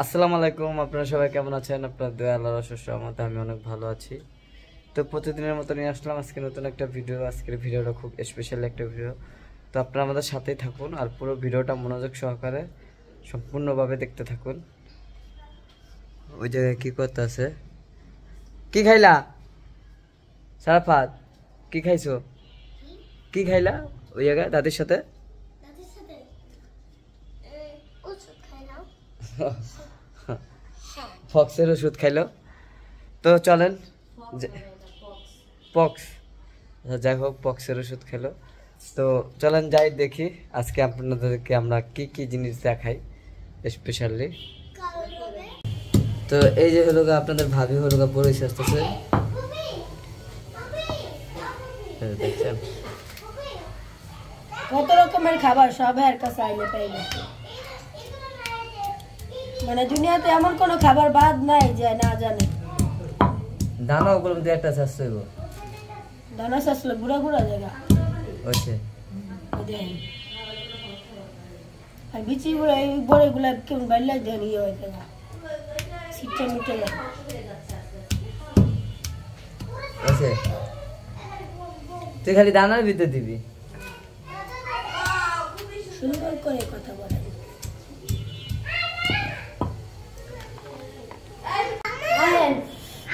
আসসালামু আলাইকুম, আপনারা সবাই কেমন আছেন? আপনার দয়া আল্লাহর অশেষ রহমতে আমি অনেক ভালো আছি। তো প্রতিদিনের মতো নিয়ে আসলাম আজকে নতুন একটা ভিডিও। আজকের ভিডিওটা খুব স্পেশাল একটা ভিডিও, তো আপনারা আমাদের সাথেই থাকুন আর পুরো ভিডিওটা মনোযোগ সহকারে সম্পূর্ণভাবে দেখতে থাকুন। ওই জায়গায় কী করতে আছে? কি খাইলা সারাফাত? কি খাইছো? কি খাইলা ওই জায়গায় দাদির সাথে? ফক্সের ওষুধ খাইলো। তো চলেন, পক্স, যাই হোক পক্সের ওষুধ খেলো। তো চলেন যাই দেখি আজকে আপনাদেরকে আমরা কি কি জিনিস দেখাই স্পেশালি। তো এই যে হলো আপনাদের ভাবি হলো পরিচয় আসতেছে, দেখছেন কত রকমের খাবার সব এর কাছে আইলে পাইলে। মানে দুনিয়াতে এমন কোনো খাবার বাদ নাই যে না জানে। দানা ওগুলো দিয়ে একটা চাষ হইব, দানা চাষলে বুড়া বুড়া জায়গা ওইছে আর বিচি গুলো এই বড় গুলা কেমন বাড়লে দেন ইয়ে হয়ে থাকে, সিটটা মিটে যায়। ওইছে তুই খালি দানার ভিতরে দিবি। সুন্দর করে কথা বলে।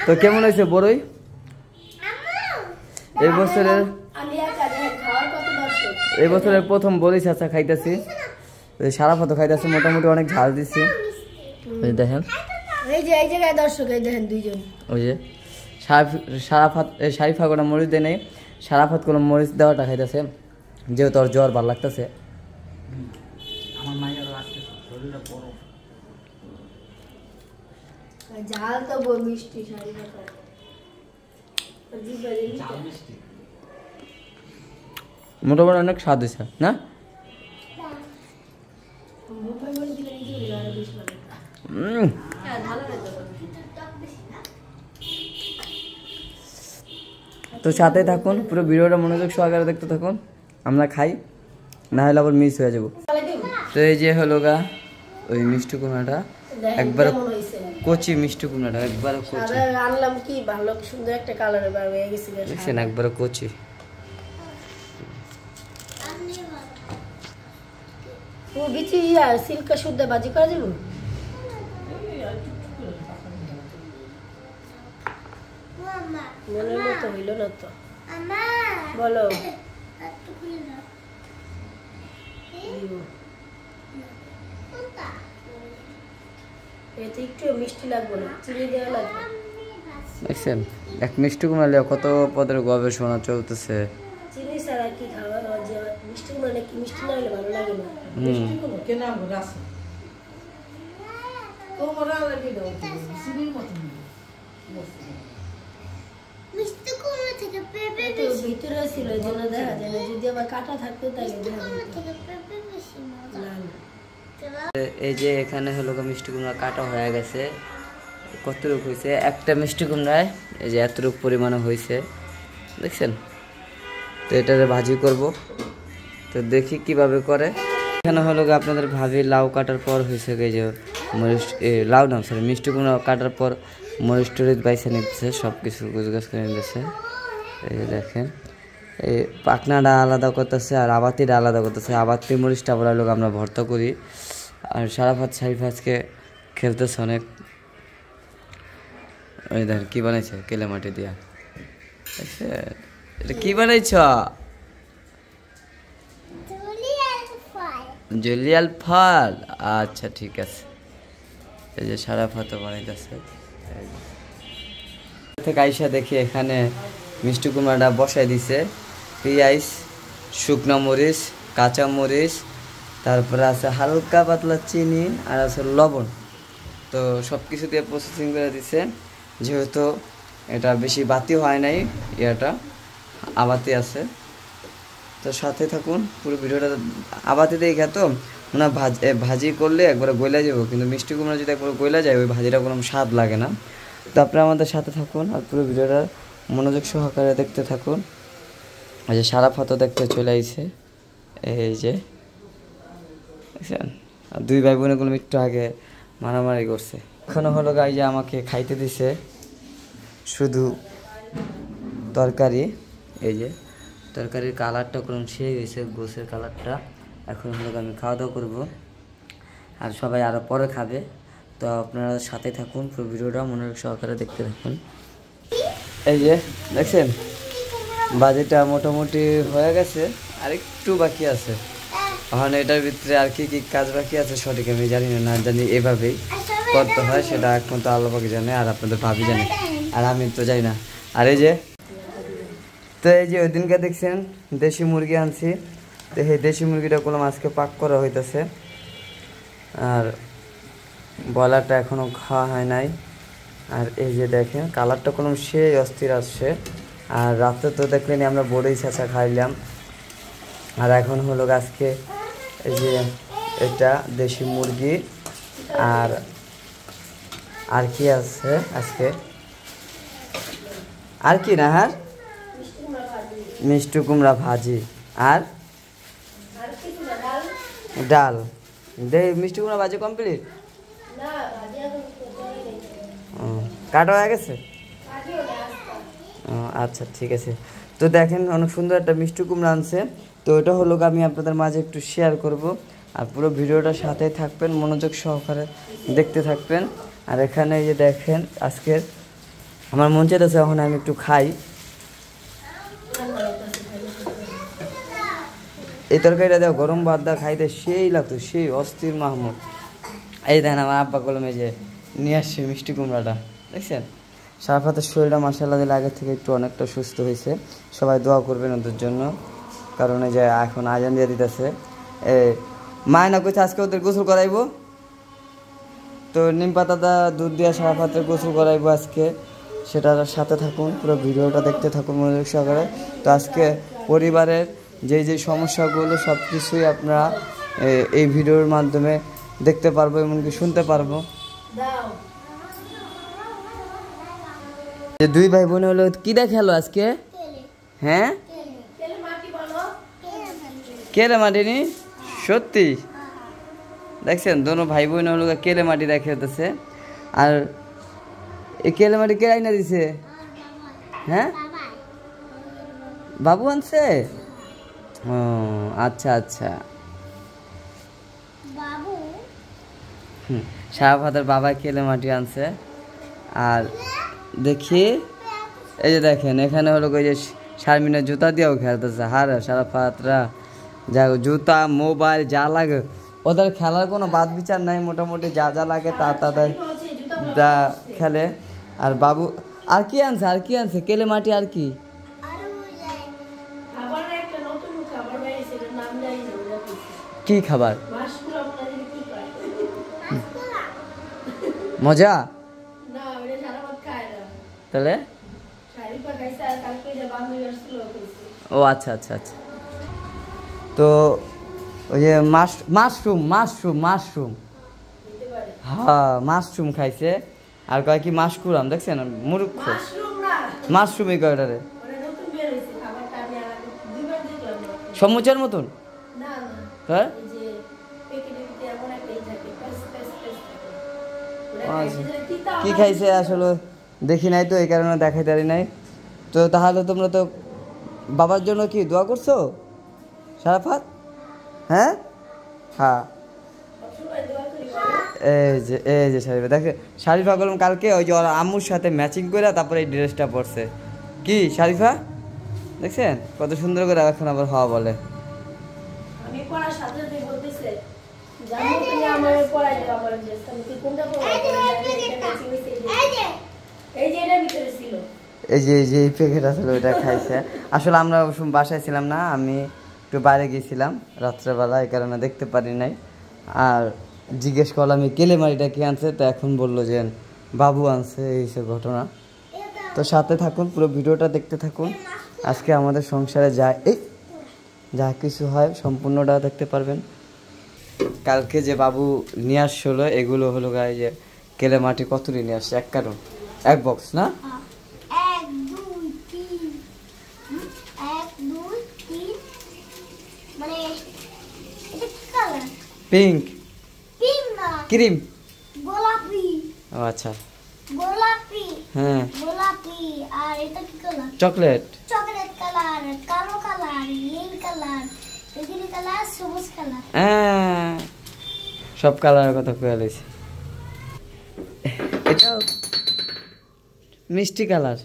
তো কেমন হয়েছে বড়ই এই বছরের প্রথম বড়ই চাচা খাইতেছি, সারা ফটো খাইতেছি, মোটামুটি অনেক ঝাল দিচ্ছি। দেখেন এই যে এই জায়গায় দর্শক এই দেখেন দুইজন, ওই যে শারিফা কোনো মরিচ দেয় নেই, সারাফাত কোনো মরিচ দেওয়াটা খাইতেছে যেহেতু ওর জ্বর ভালো লাগতেছে। ঝাল তো বড় মিষ্টি মোটামুটি অনেক স্বাদ হয়েছে না? তো সাথে থাকুন, পুরো ভিডিওটা মনোযোগ সহকারে দেখতে থাকুন। আমরা খাই, না হলে আবার মিস হয়ে যাবো। তো এই যে হলো ওই মিষ্টি কুমড়াটা, একবার কচি মিষ্টি কুমড়াটা একবার কচি আনলাম, কি ভালো সুন্দর একটা কালারে বার হয়ে গেছে, দেখছেন একবার কচি। ও বিচি আর সিল্কা শুদ্ধ বাজি করা যাবো। মনের মতো হইল না তো, বলো এতে একটু মিষ্টি লাগবে না, চিনি দেওয়া লাগবে। দেখছেন এক মিষ্টি কুমড়া কত পদের গবেষণা চলতেছে। চিনি ছাড়া কি খাওয়া যায়? মিষ্টি কুমড়া কি মিষ্টি না হলে ভালো লাগে না। ভিতরে ছিল এই জন্য দেখা যায় না, যদি আবার কাটা থাকতো তাহলে এই যে এখানে হলো মিষ্টি কুমড়া কাটা হয়ে গেছে। কতটুকু হয়েছে? একটা মিষ্টি কুমড়ায় এই যে এতটুকু পরিমাণে হয়েছে, দেখছেন। তো এটারে ভাজি করব, তো দেখি কিভাবে করে। এখানে হলো আপনাদের ভাবি লাউ কাটার পর হয়েছে এই যে মরিচ, লাউ না সরি মিষ্টি কুমড়া কাটার পর মরিচ টরিচ বাইসে নিচ্ছে, সব কিছু গুছগাছ করে নিতেছে। এই যে দেখেন এই পাকনাটা আলাদা করতেছে আর আবাতিটা আলাদা করতেছে। আবাতি মরিচটা বলা লোক আমরা ভর্তা করি। আর সারাফাত আজকে খেলতেছে অনেক। ওই দেখেন কি বানাইছে কেলে মাটি দিয়া, এটা কি বানাইছ? জুলিয়াল ফল, আচ্ছা ঠিক আছে। এই যে সারাফাতও বানাইতেছে। থেকে আইসা দেখি এখানে মিষ্টি কুমড়াটা বসাই দিছে, পেঁয়াজ, শুকনো মরিচ, কাঁচা মরিচ, তারপরে আছে হালকা পাতলা চিনি আর আছে লবণ। তো সব কিছু দিয়ে প্রসেসিং করে দিছে, যেহেতু এটা বেশি বাতি হয় নাই, এটা আবাতি আছে। তো সাথে থাকুন পুরো ভিডিওটা। আবাতি দেখে তো মনে ভাজি করলে একবারে গইলা যাবো, কিন্তু মিষ্টি কুমড়া যদি একবার গইলা যায় ওই ভাজিটা কোনো স্বাদ লাগে না। তো আপনারা আমাদের সাথে থাকুন আর পুরো ভিডিওটা মনোযোগ সহকারে দেখতে থাকুন। এই যে সারাফাতও দেখতে চলে আইছে, এই যে দেখছেন। আর দুই ভাই বোনগুলো একটু আগে মারামারি করছে। এখনো হলো গাই যে আমাকে খাইতে দিছে শুধু তরকারি। এই যে তরকারির কালারটা কোন সেই হয়েছে, গোছের কালারটা। এখন হলো আমি খাওয়া দাওয়া করবো, আর সবাই আরও পরে খাবে। তো আপনারা সাথে থাকুন, পুরো ভিডিওটা মনোযোগ সহকারে দেখতে থাকুন। এই যে দেখছেন বাজিটা মোটামুটি হয়ে গেছে, আর একটু বাকি আছে। এখন এটার ভিতরে আর কি কি কাজ বাকি আছে সঠিক আমি জানি না, জানি এভাবেই করতে হয়, সেটা একমাত্র আল্লাহ পাক জানে আর আপনাদের ভাবি জানে, আর আমি তো জানি না। আর এই যে তো এই যে ওই দিনকে দেখছেন দেশি মুরগি আনছি, তো এই দেশি মুরগিটা কোনো আজকে পাক করা হইতেছে, আর ব্রয়লারটা এখনও খাওয়া হয় নাই। আর এই যে দেখেন কালারটা কোনো সেই অস্থির আসছে। আর রাত্রে তো দেখলেন আমরা বড়ই ছাঁচা খাইলাম। আর এখন হলো আজকে এই যে এটা দেশি মুরগি, আর কি আছে আজকে, আর কি না, আর মিষ্টি কুমড়া ভাজি আর ডাল। মিষ্টি কুমড়া ভাজি কমপ্লিট, কাটা হয়ে গেছে। আচ্ছা ঠিক আছে। তো দেখেন অনেক সুন্দর একটা মিষ্টি কুমড়া আনছে, তো ওটা হলো আমি আপনাদের মাঝে একটু শেয়ার করব, আর পুরো ভিডিওটার সাথে থাকবেন, মনোযোগ সহকারে দেখতে থাকবেন। আর এখানে এই যে দেখেন আজকের আমার মন চাইতেছে এখন আমি একটু খাই। এই তরকারিটা দেওয়া গরম ভাত দা খাইতে সেই লাগতো, সেই অস্থির মাহমুদ। এই দেখেন আমার আব্বা কলমে যে নিয়ে আসছে মিষ্টি কুমড়াটা, দেখছেন। সারাফাতের শরীরটা মাশাআল্লাহ দিলে আগের থেকে একটু অনেকটা সুস্থ হয়েছে। সবাই দোয়া করবেন ওদের জন্য, কারণ এই যে এখন আজান দিয়ে দিতেছে। মায়না কইছে আজকে ওদের গোসল করাইবো, তো নিম পাতাটা দুধ দিয়ে সারাফাতের গোসল করাইবো আজকে, সেটার সাথে থাকুন, পুরো ভিডিওটা দেখতে থাকুন মনোযোগ সহকারে। তো আজকে পরিবারের যে সমস্যাগুলো সব কিছুই আপনারা এই ভিডিওর মাধ্যমে দেখতে পারবো, এমনকি শুনতে পারবো। দুই ভাই বোন হলো কি দেখালো আজকে, হ্যাঁ কেলে মাটি নি, সত্যি দেখছেন দোনো ভাই বোন হলো কেলে মাটি দেখাতেছে। আর এই কেলে মাটি কে আইনা দিছে, হ্যাঁ বাবু আনছে। ও আচ্ছা আচ্ছা, সারাফাতের বাবা কেলে মাটি আনছে। আর দেখি এই যে দেখেন এখানে হলো ওই যে শারমিনের জুতা দিয়েও খেলতেছে। সারাফাতরা যা জুতা মোবাইল যা লাগে, ওদের খেলার কোনো বাদ বিচার নাই, মোটামুটি যা যা লাগে তাদের যা খেলে। আর বাবু আর কি আনছে কেলে মাটি, আর কি কি খাবার, মজা তাহলে। ও আচ্ছা আচ্ছা আচ্ছা, তো ওই যে মাশরুম হ্যাঁ মাশরুম খাইছে। আর কয় কি মাশকুরাম, দেখছেন মূর্খ, মাশরুমই কয়টারে সমুচের মতন। হ্যাঁ কি খাইছে আসলে দেখি নাই তো, এই কারণে দেখাইতে পারি নাই। তো তাহলে তোমরা তো বাবার জন্য কি দোয়া করছো সারাফাত, হ্যাঁ হ্যাঁ এই যে শারিফা দেখে, শারিফা বললাম কালকে ওই যে ওর আম্মুর সাথে ম্যাচিং করে তারপরে এই ড্রেসটা পরছে। কি শারিফা দেখছেন কত সুন্দর করে এখন আবার হওয়া বলে। এই যে এই প্যাকেট আসলে ওইটা খাইছে। আসলে আমরা বাসায় ছিলাম না, আমি একটু বাইরে গিয়েছিলাম রাত্রেবেলা, এই কারণে দেখতে পারি নাই। আর জিজ্ঞেস করলাম এই কেলেমারিটা কে আনছে, তো এখন বললো যে বাবু আনছে, এইসব ঘটনা। তো সাথে থাকুন, পুরো ভিডিওটা দেখতে থাকুন। আজকে আমাদের সংসারে যা কিছু হয় সম্পূর্ণটা দেখতে পারবেন। কালকে যে বাবু নিয়ে আসলো এগুলো হলো গায়ে যে কেলে মাটি কতটি নিয়ে আসছে, এক কারণ এক বক্স না, পিঙ্ক ক্রিম ও আচ্ছা গোলাপি হ্যাঁ গোলাপি আর এটা কি কালার চকলেট চকলেট কালার কালো কালার নীল কালার বেগুনি কালার সবুজ কালার হ্যাঁ সব কালারের কথা কয়ে লাইছি এটাও মিষ্টি কালার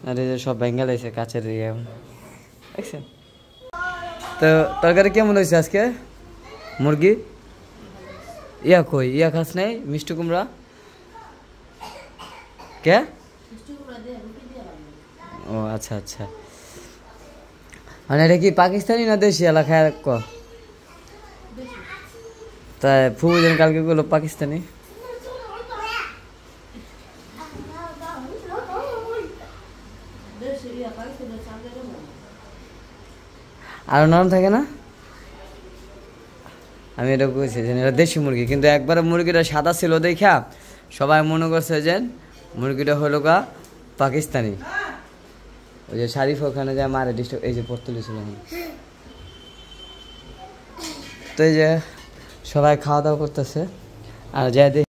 আর এই যে সব ভেঙে লাইছে কাচের ইয়ে দেখছেন তো তরকারি কেমন হয়েছে আজকে মুরগি ইয়া কই ইয়া খাস নাই মিষ্টি কুমড়া কে ও আচ্ছা আচ্ছা মানে এটা কি পাকিস্তানি না দেশি এলাকায় ক তাই ফুবুজন কালকে গুলো পাকিস্তানি আরো নরম থাকে না আমি এটা কইছি যে এটা দেশি মুরগি কিন্তু একবারে মুরগিটা সাদা ছিল দেখা সবাই মনে করছে যে মুরগিটা হলো গা পাকিস্তানি ওই যে শারিফ ওখানে যায় মারে ডিস্টার্ব এই যে পড়তুলি ছিল তো এই যে সবাই খাওয়া দাওয়া করতেছে আর যাই